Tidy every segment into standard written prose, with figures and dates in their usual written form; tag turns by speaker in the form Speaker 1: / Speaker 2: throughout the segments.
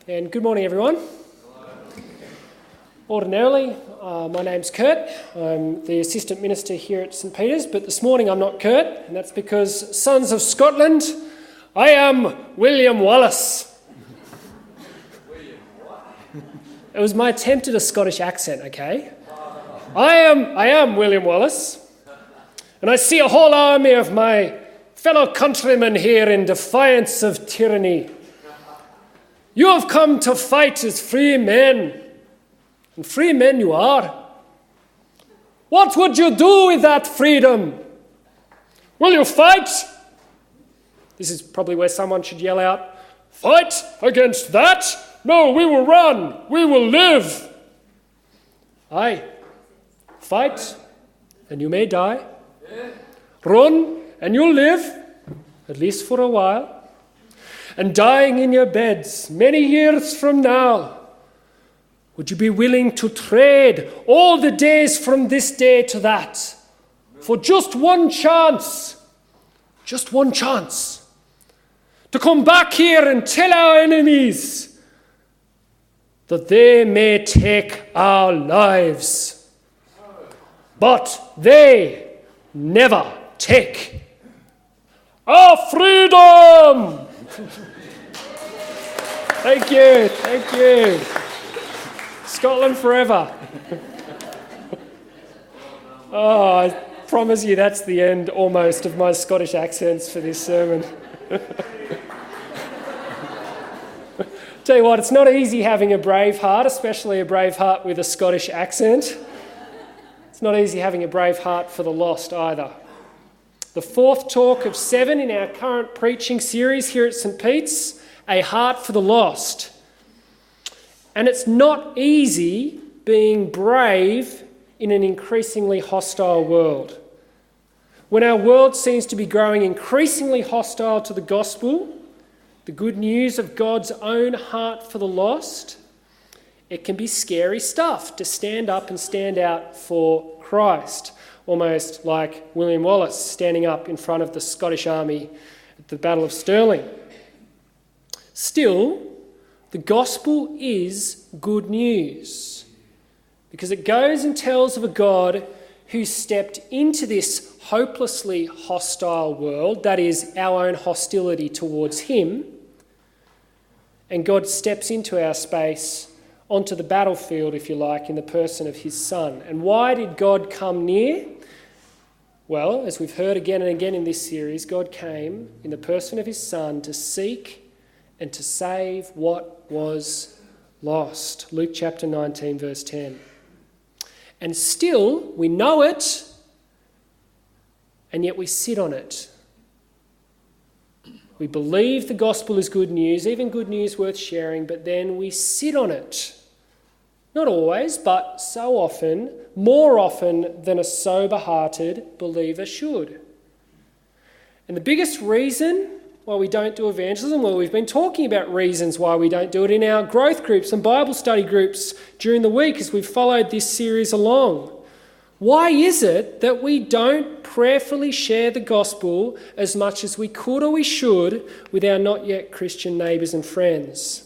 Speaker 1: And good morning, everyone. Ordinarily, my name's Kurt. I'm the Assistant Minister here at St Peters, but this morning I'm not Kurt, and that's because, sons of Scotland, I am William Wallace. It was my attempt at a Scottish accent, okay? I am William Wallace, and I see a whole army of my fellow countrymen here in defiance of tyranny. You have come to fight as free men, and free men you are. What would you do with that freedom? Will you fight? This is probably where someone should yell out, "Fight against that? No, we will run, we will live." Aye, fight, and you may die. Run, and you'll live, at least for a while. And dying in your beds many years from now, would you be willing to trade all the days from this day to that for just one chance to come back here and tell our enemies that they may take our lives, but they never take our freedom? Thank you. Scotland forever. Oh, I promise you that's the end almost of my Scottish accents for this sermon. Tell you what, it's not easy having a brave heart, especially a brave heart with a Scottish accent. It's not easy having a brave heart for the lost either. The fourth talk of 7 in our current preaching series here at St Pete's, A Heart for the Lost. And it's not easy being brave in an increasingly hostile world. When our world seems to be growing increasingly hostile to the gospel, the good news of God's own heart for the lost, it can be scary stuff to stand up and stand out for Christ. Almost like William Wallace standing up in front of the Scottish army at the Battle of Stirling. Still, the gospel is good news because it goes and tells of a God who stepped into this hopelessly hostile world, that is, our own hostility towards him, and God steps into our space, onto the battlefield, if you like, in the person of his Son. And why did God come near? Well, as we've heard again and again in this series, God came in the person of his Son to seek and to save what was lost. Luke chapter 19, verse 10. And still, we know it, and yet we sit on it. We believe the gospel is good news, even good news worth sharing, but then we sit on it. Not always, but so often, more often than a sober-hearted believer should. And the biggest reason why we don't do evangelism, well, we've been talking about reasons why we don't do it in our growth groups and Bible study groups during the week as we've followed this series along. Why is it that we don't prayerfully share the gospel as much as we could or we should with our not yet Christian neighbours and friends?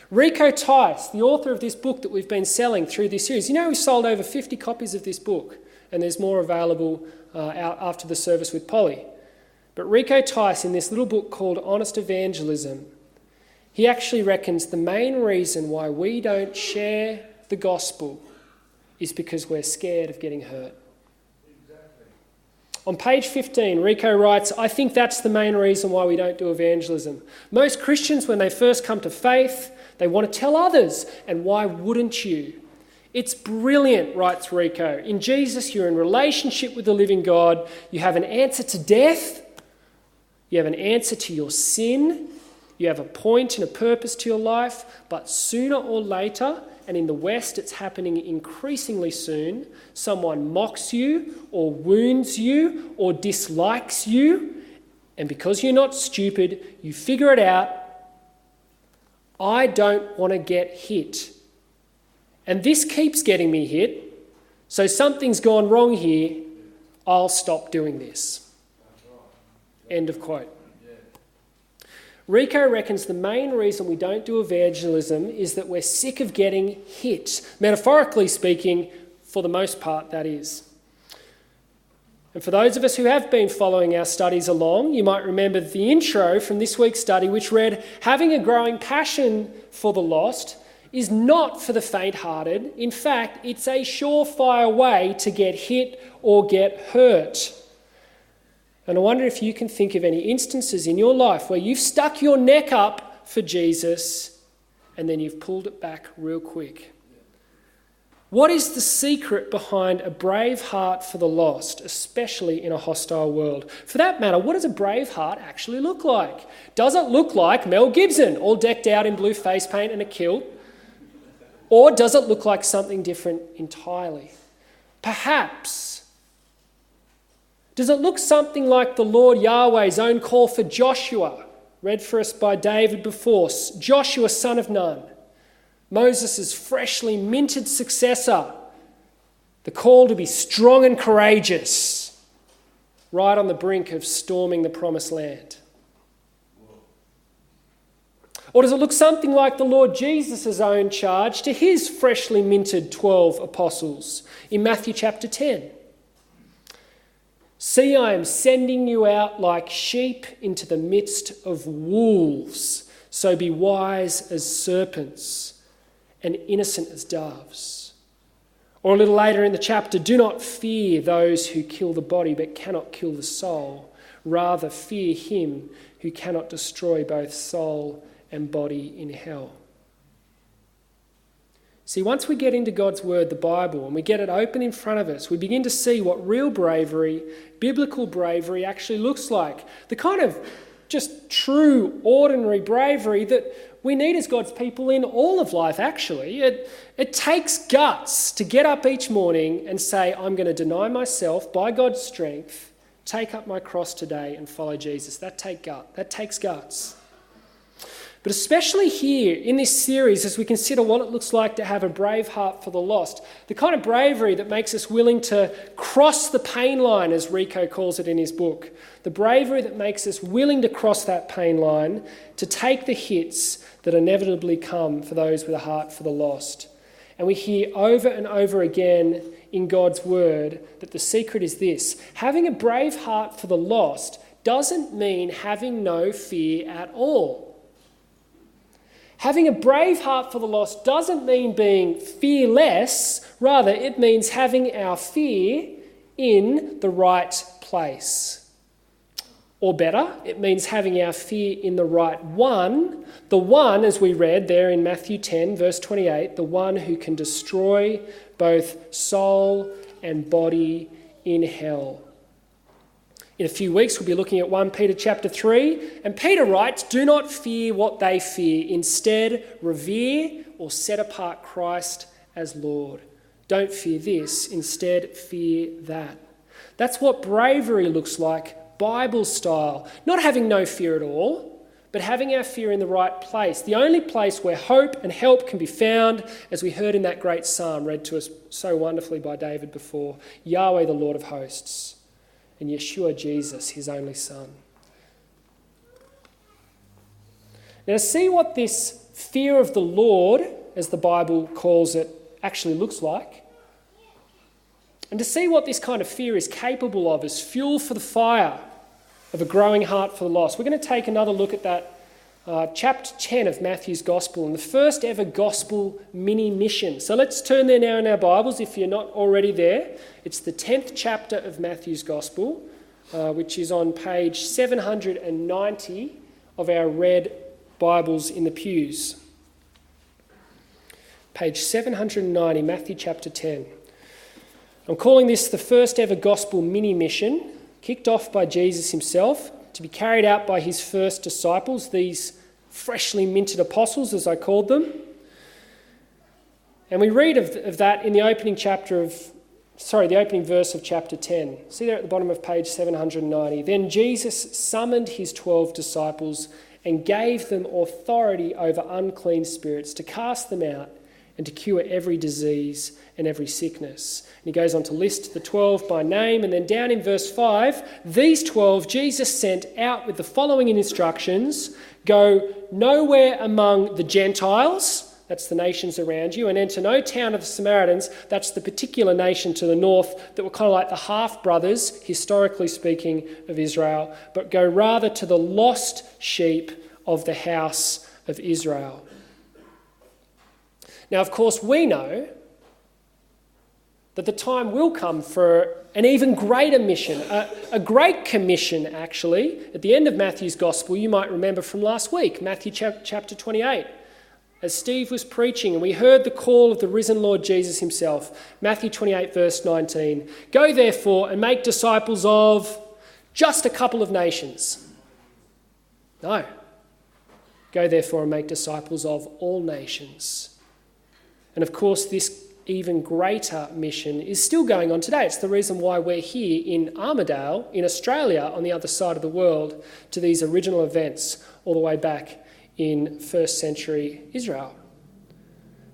Speaker 1: Rico Tice, the author of this book that we've been selling through this series, you know we sold over 50 copies of this book, and there's more available out after the service with Polly. But Rico Tice, in this little book called Honest Evangelism, he actually reckons the main reason why we don't share the gospel is because we're scared of getting hurt. On page 15, Rico writes, "I think that's the main reason why we don't do evangelism. Most Christians, when they first come to faith, they want to tell others, and why wouldn't you? It's brilliant," writes Rico. "In Jesus, you're in relationship with the living God. You have an answer to death. You have an answer to your sin. You have a point and a purpose to your life. But sooner or later, and in the West it's happening increasingly soon, someone mocks you or wounds you or dislikes you. And because you're not stupid, you figure it out. I don't want to get hit. And this keeps getting me hit, so something's gone wrong here. I'll stop doing this." End of quote. Rico reckons the main reason we don't do evangelism is that we're sick of getting hit. Metaphorically speaking, for the most part, that is. And for those of us who have been following our studies along, you might remember the intro from this week's study, which read, having a growing passion for the lost is not for the faint-hearted. In fact, it's a surefire way to get hit or get hurt. And I wonder if you can think of any instances in your life where you've stuck your neck up for Jesus and then you've pulled it back real quick. What is the secret behind a brave heart for the lost, especially in a hostile world? For that matter, what does a brave heart actually look like? Does it look like Mel Gibson, all decked out in blue face paint and a kilt? Or does it look like something different entirely? Perhaps. Does it look something like the Lord Yahweh's own call for Joshua, read for us by David before, Joshua son of Nun, Moses' freshly minted successor, the call to be strong and courageous, right on the brink of storming the promised land? Or does it look something like the Lord Jesus' own charge to his freshly minted 12 apostles in Matthew chapter 10? See, I am sending you out like sheep into the midst of wolves, so be wise as serpents and innocent as doves. Or a little later in the chapter, do not fear those who kill the body but cannot kill the soul. Rather, fear him who cannot destroy both soul and body in hell. See, once we get into God's word, the Bible, and we get it open in front of us, we begin to see what real bravery, biblical bravery actually looks like. The kind of just true, ordinary bravery that we need as God's people in all of life, actually. It takes guts to get up each morning and say, I'm going to deny myself by God's strength, take up my cross today and follow Jesus. That takes guts. But especially here in this series, as we consider what it looks like to have a brave heart for the lost, the kind of bravery that makes us willing to cross the pain line, as Rico calls it in his book, the bravery that makes us willing to cross that pain line, to take the hits that inevitably come for those with a heart for the lost. And we hear over and over again in God's word that the secret is this: having a brave heart for the lost doesn't mean having no fear at all. Having a brave heart for the lost doesn't mean being fearless. Rather, it means having our fear in the right place. Or better, it means having our fear in the right one. The one, as we read there in Matthew 10, verse 28, the one who can destroy both soul and body in hell. In a few weeks, we'll be looking at 1 Peter chapter 3, and Peter writes, do not fear what they fear. Instead, revere or set apart Christ as Lord. Don't fear this. Instead, fear that. That's what bravery looks like, Bible style. Not having no fear at all, but having our fear in the right place. The only place where hope and help can be found, as we heard in that great psalm read to us so wonderfully by David before, Yahweh, the Lord of hosts, and Yeshua, Jesus, his only Son. Now, to see what this fear of the Lord, as the Bible calls it, actually looks like, and to see what this kind of fear is capable of as fuel for the fire of a growing heart for the lost, we're going to take another look at that chapter 10 of Matthew's Gospel, and the first ever Gospel mini-mission. So let's turn there now in our Bibles if you're not already there. It's the 10th chapter of Matthew's Gospel, which is on page 790 of our red Bibles in the pews. Page 790, Matthew chapter 10. I'm calling this the first ever Gospel mini-mission, kicked off by Jesus himself, to be carried out by his first disciples, these freshly minted apostles, as I called them. And we read of that in the opening verse of chapter 10. See there at the bottom of page 790. Then Jesus summoned his 12 disciples and gave them authority over unclean spirits to cast them out and to cure every disease and every sickness. And he goes on to list the 12 by name, and then down in verse 5, these 12 Jesus sent out with the following instructions: Go nowhere among the Gentiles, that's the nations around you, and enter no town of the Samaritans, that's the particular nation to the north that were kind of like the half-brothers, historically speaking, of Israel, but go rather to the lost sheep of the house of Israel. Now, of course, we know that the time will come for an even greater mission, a great commission, actually. At the end of Matthew's Gospel, you might remember from last week, Matthew chapter 28, as Steve was preaching and we heard the call of the risen Lord Jesus himself. Matthew 28, verse 19. Go therefore and make disciples of just a couple of nations. No. Go therefore and make disciples of all nations. And of course, this even greater mission is still going on today. It's the reason why we're here in Armidale, in Australia, on the other side of the world, to these original events all the way back in first century Israel.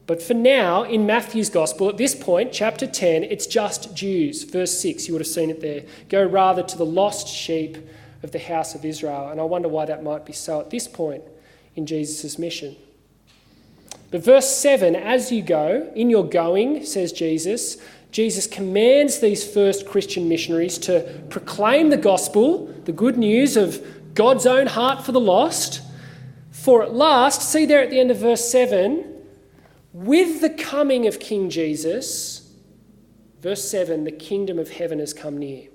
Speaker 1: But for now, in Matthew's Gospel, at this point, chapter 10, it's just Jews. Verse 6, you would have seen it there. Go rather to the lost sheep of the house of Israel. And I wonder why that might be so at this point in Jesus' mission. But verse 7, as you go, in your going, says Jesus commands these first Christian missionaries to proclaim the gospel, the good news of God's own heart for the lost. For at last, see there at the end of verse 7, with the coming of King Jesus, verse 7, the kingdom of heaven has come near.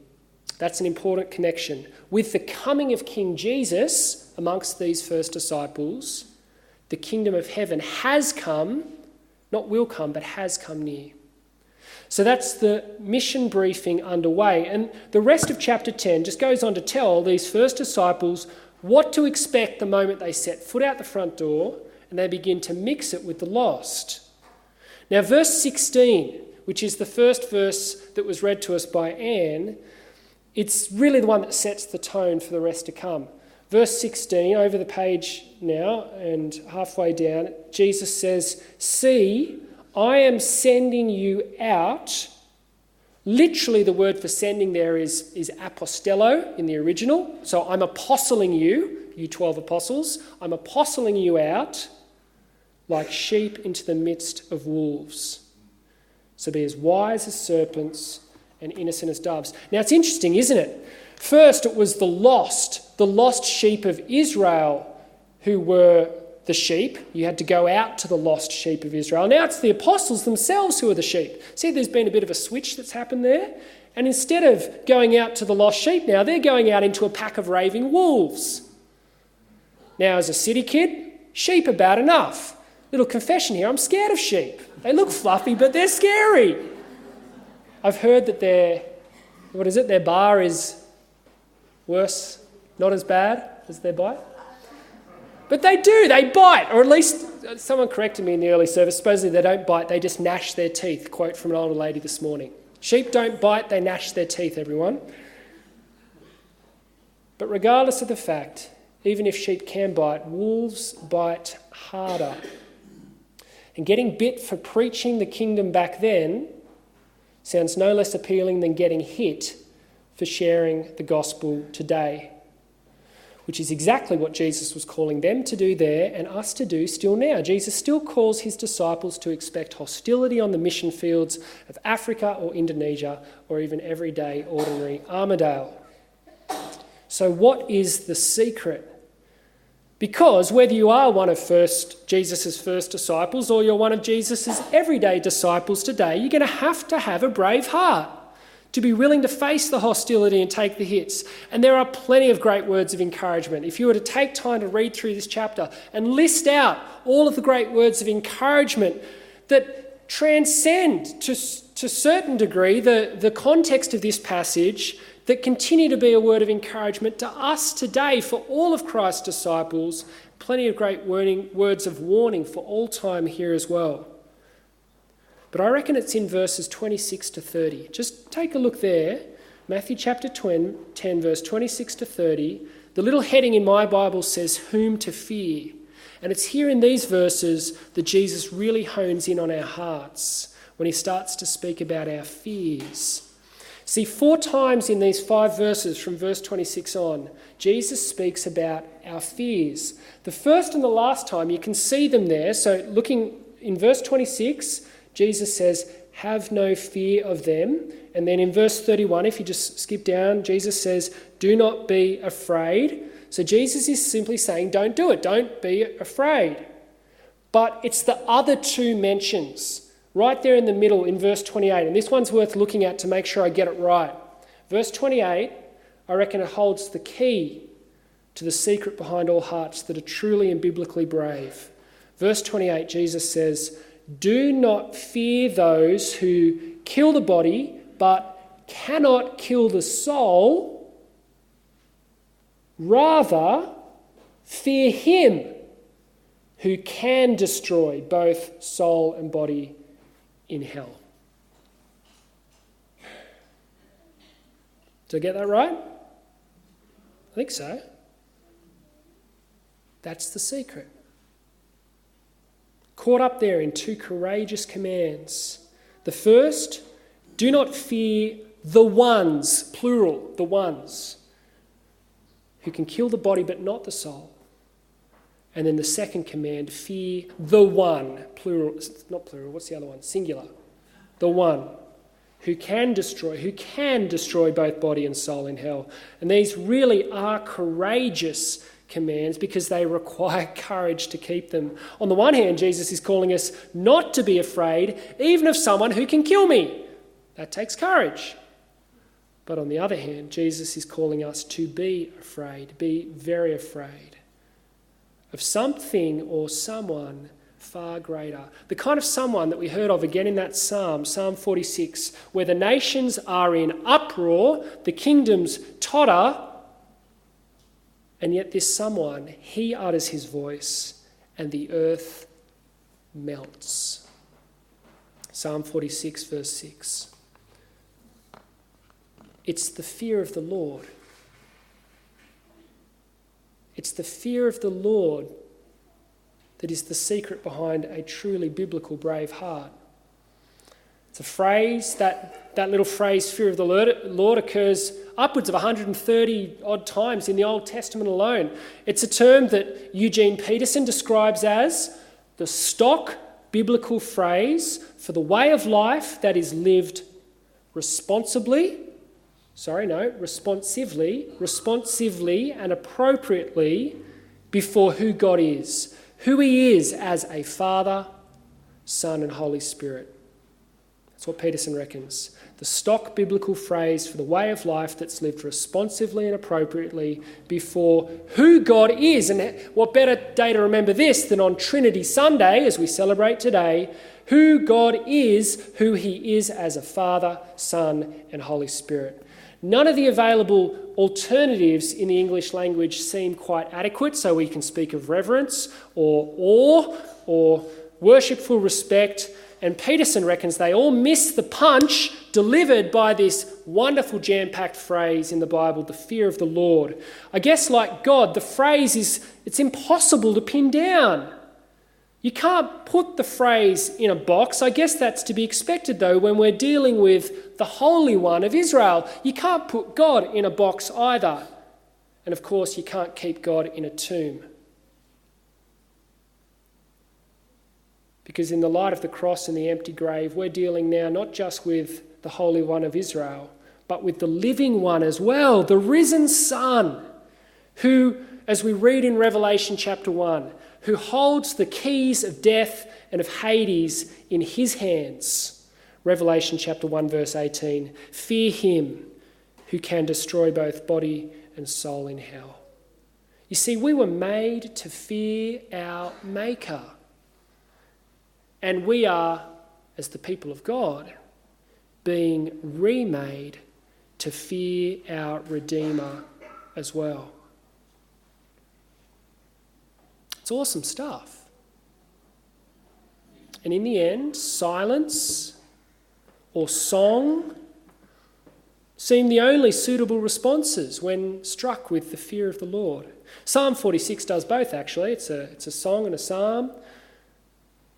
Speaker 1: That's an important connection. With the coming of King Jesus amongst these first disciples, the kingdom of heaven has come, not will come, but has come near. So that's the mission briefing underway. And the rest of chapter 10 just goes on to tell these first disciples what to expect the moment they set foot out the front door and they begin to mix it with the lost. Now, verse 16, which is the first verse that was read to us by Anne, it's really the one that sets the tone for the rest to come. Verse 16, over the page now and halfway down, Jesus says, see, I am sending you out. Literally, the word for sending there is apostello in the original. So I'm apostling you, you 12 apostles. I'm apostling you out like sheep into the midst of wolves. So be as wise as serpents and innocent as doves. Now, it's interesting, isn't it? First, it was the lost sheep of Israel who were the sheep. You had to go out to the lost sheep of Israel. Now it's the apostles themselves who are the sheep. See, there's been a bit of a switch that's happened there. And instead of going out to the lost sheep now, they're going out into a pack of raving wolves. Now, as a city kid, sheep are bad enough. Little confession here, I'm scared of sheep. They look fluffy, but they're scary. I've heard that their bar is worse, not as bad as their bite. But they bite, or at least someone corrected me in the early service, supposedly they don't bite, they just gnash their teeth, quote from an older lady this morning. Sheep don't bite, they gnash their teeth, everyone. But regardless of the fact, even if sheep can bite, wolves bite harder. And getting bit for preaching the kingdom back then sounds no less appealing than getting hit for sharing the gospel today, which is exactly what Jesus was calling them to do there and us to do still now. Jesus still calls his disciples to expect hostility on the mission fields of Africa or Indonesia or even everyday ordinary Armidale. So what is the secret? Because whether you are one of Jesus' first disciples or you're one of Jesus' everyday disciples today, you're going to have a brave heart to be willing to face the hostility and take the hits. And there are plenty of great words of encouragement. If you were to take time to read through this chapter and list out all of the great words of encouragement that transcend to a certain degree the context of this passage, that continue to be a word of encouragement to us today for all of Christ's disciples, plenty of great words of warning for all time here as well. But I reckon it's in verses 26 to 30. Just take a look there. Matthew chapter 10, verse 26 to 30. The little heading in my Bible says, whom to fear. And it's here in these verses that Jesus really hones in on our hearts when he starts to speak about our fears. See, 4 times in these 5 verses from verse 26 on, Jesus speaks about our fears. The first and the last time, you can see them there. So looking in verse 26, Jesus says, have no fear of them. And then in verse 31, if you just skip down, Jesus says, do not be afraid. So Jesus is simply saying, don't do it. Don't be afraid. But it's the other 2 mentions right there in the middle in verse 28. And this one's worth looking at to make sure I get it right. Verse 28, I reckon it holds the key to the secret behind all hearts that are truly and biblically brave. Verse 28, Jesus says, do not fear those who kill the body but cannot kill the soul. Rather, fear him who can destroy both soul and body in hell. Did I get that right? I think so. That's the secret. Caught up there in 2 courageous commands. The first, do not fear the ones, plural, the ones, who can kill the body but not the soul. And then the second command, fear the one, plural, not plural, what's the other one? Singular. The one who can destroy both body and soul in hell. And these really are courageous commands because they require courage to keep them. On the one hand, Jesus is calling us not to be afraid, even of someone who can kill me. That takes courage. But on the other hand, Jesus is calling us to be afraid, be very afraid of something or someone far greater. The kind of someone that we heard of again in that Psalm 46, where the nations are in uproar, the kingdoms totter, and yet this someone, he utters his voice and the earth melts. Psalm 46 verse 6. It's the fear of the Lord. It's the fear of the Lord that is the secret behind a truly biblical brave heart. It's a phrase, that little phrase, fear of the Lord, occurs upwards of 130 odd times in the Old Testament alone. It's a term that Eugene Peterson describes as the stock biblical phrase for the way of life that is lived responsively and appropriately before who God is, who he is as a Father, Son and Holy Spirit. That's what Peterson reckons. The stock biblical phrase for the way of life that's lived responsively and appropriately before who God is. And what better day to remember this than on Trinity Sunday, as we celebrate today, who God is, who he is as a Father, Son and Holy Spirit. None of the available alternatives in the English language seem quite adequate, so we can speak of reverence or awe or worshipful respect. And Peterson reckons they all miss the punch delivered by this wonderful jam-packed phrase in the Bible, the fear of the Lord. I guess like God, the phrase it's impossible to pin down. You can't put the phrase in a box. I guess that's to be expected, though, when we're dealing with the Holy One of Israel. You can't put God in a box either. And of course, you can't keep God in a tomb. Because in the light of the cross and the empty grave, we're dealing now not just with the Holy One of Israel, but with the living one as well, the risen Son, who, as we read in Revelation chapter 1, who holds the keys of death and of Hades in his hands. Revelation chapter 1 verse 18. Fear him who can destroy both body and soul in hell. You see, we were made to fear our Maker. And we are, as the people of God, being remade to fear our Redeemer as well. It's awesome stuff. And in the end, silence or song seem the only suitable responses when struck with the fear of the Lord. Psalm 46 does both, actually. It's a song and a psalm,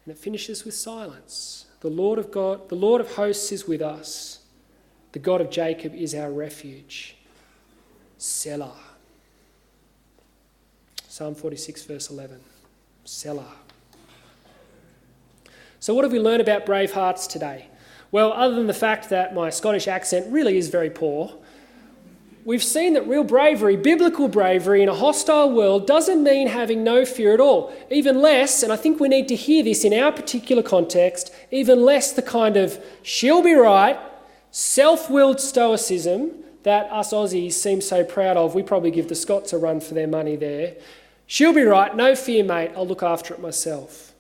Speaker 1: and it finishes with silence. The Lord of hosts is with us. The God of Jacob is our refuge. Selah. Psalm 46 verse 11. Selah. So what have we learned about brave hearts today? Well, other than the fact that my Scottish accent really is very poor, we've seen that real bravery, biblical bravery in a hostile world doesn't mean having no fear at all. Even less, and I think we need to hear this in our particular context, even less the kind of she'll be right, self-willed stoicism that us Aussies seem so proud of. We probably give the Scots a run for their money there. She'll be right, no fear, mate, I'll look after it myself.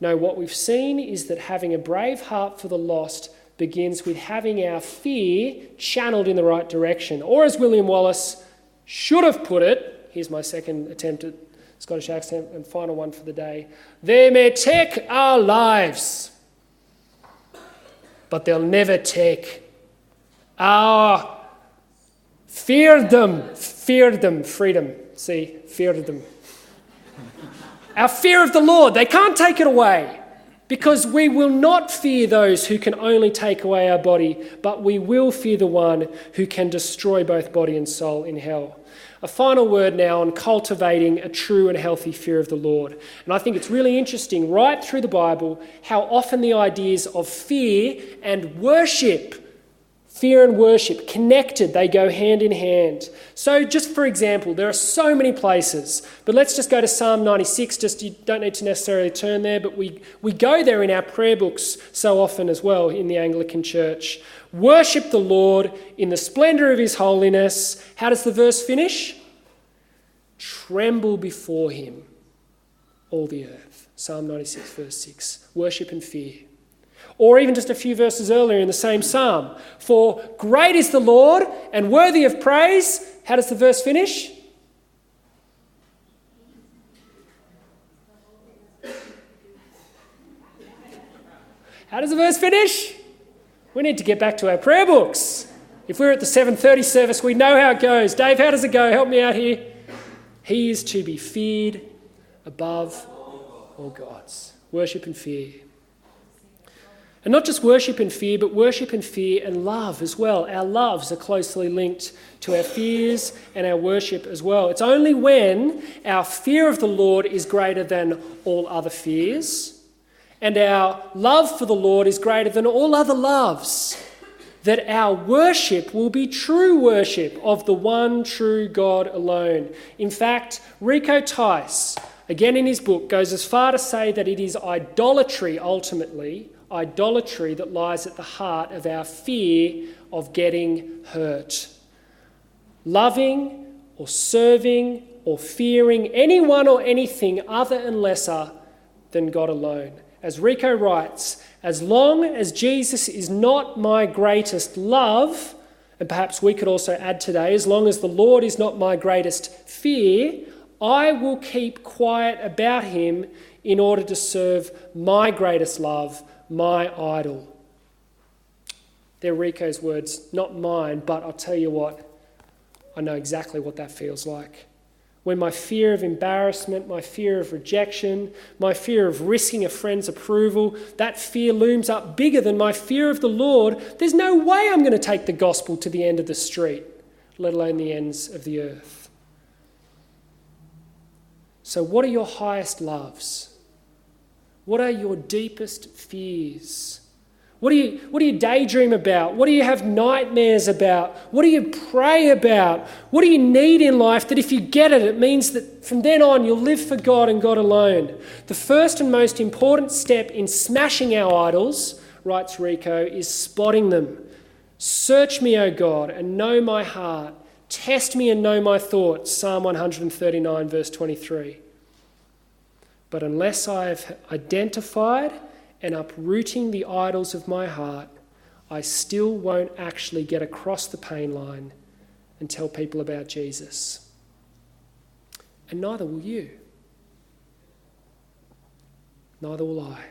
Speaker 1: No, what we've seen is that having a brave heart for the lost begins with having our fear channeled in the right direction. Or as William Wallace should have put it, here's my second attempt at Scottish accent and final one for the day, they may take our lives, but they'll never take our freedom. See, freedom. Our fear of the Lord, they can't take it away. Because we will not fear those who can only take away our body, but we will fear the one who can destroy both body and soul in hell. A final word now on cultivating a true and healthy fear of the Lord. And I think it's really interesting right through the Bible how often the ideas of fear and worship, fear and worship, connected, they go hand in hand. So just for example, there are so many places, but let's just go to Psalm 96. You don't need to necessarily turn there, but we go there in our prayer books so often as well in the Anglican Church. Worship the Lord in the splendour of his holiness. How does the verse finish? Tremble before him, all the earth. Psalm 96 verse 6. Worship and fear. Or even just a few verses earlier in the same psalm. For great is the Lord and worthy of praise. How does the verse finish? How does the verse finish? We need to get back to our prayer books. If we're at the 7:30 service, we know how it goes. Dave, how does it go? Help me out here. He is to be feared above all gods. Worship and fear. And not just worship and fear, but worship and fear and love as well. Our loves are closely linked to our fears and our worship as well. It's only when our fear of the Lord is greater than all other fears and our love for the Lord is greater than all other loves that our worship will be true worship of the one true God alone. In fact, Rico Tice, again in his book, goes as far to say that it is idolatry ultimately, idolatry that lies at the heart of our fear of getting hurt. Loving or serving or fearing anyone or anything other and lesser than God alone. As Rico writes, as long as Jesus is not my greatest love, and perhaps we could also add today, as long as the Lord is not my greatest fear, I will keep quiet about him in order to serve my greatest love, my idol. They're Rico's words, not mine, but I'll tell you what, I know exactly what that feels like. When my fear of embarrassment, my fear of rejection, my fear of risking a friend's approval, that fear looms up bigger than my fear of the Lord, there's no way I'm going to take the gospel to the end of the street, let alone the ends of the earth. So what are your highest loves? What are your deepest fears? What do you daydream about? What do you have nightmares about? What do you pray about? What do you need in life that if you get it, it means that from then on you'll live for God and God alone? The first and most important step in smashing our idols, writes Rico, is spotting them. Search me, O God, and know my heart. Test me and know my thoughts, Psalm 139, verse 23. But unless I have identified and uprooting the idols of my heart, I still won't actually get across the pain line and tell people about Jesus. And neither will you. Neither will I.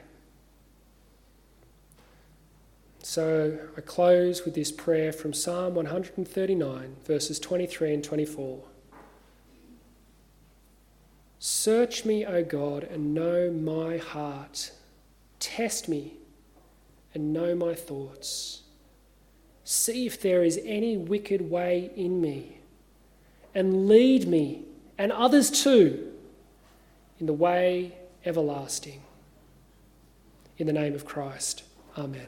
Speaker 1: So I close with this prayer from Psalm 139, verses 23 and 24. Search me, O God, and know my heart. Test me and know my thoughts. see if there is any wicked way in me, and lead me and others too in the way everlasting. In the name of Christ, amen.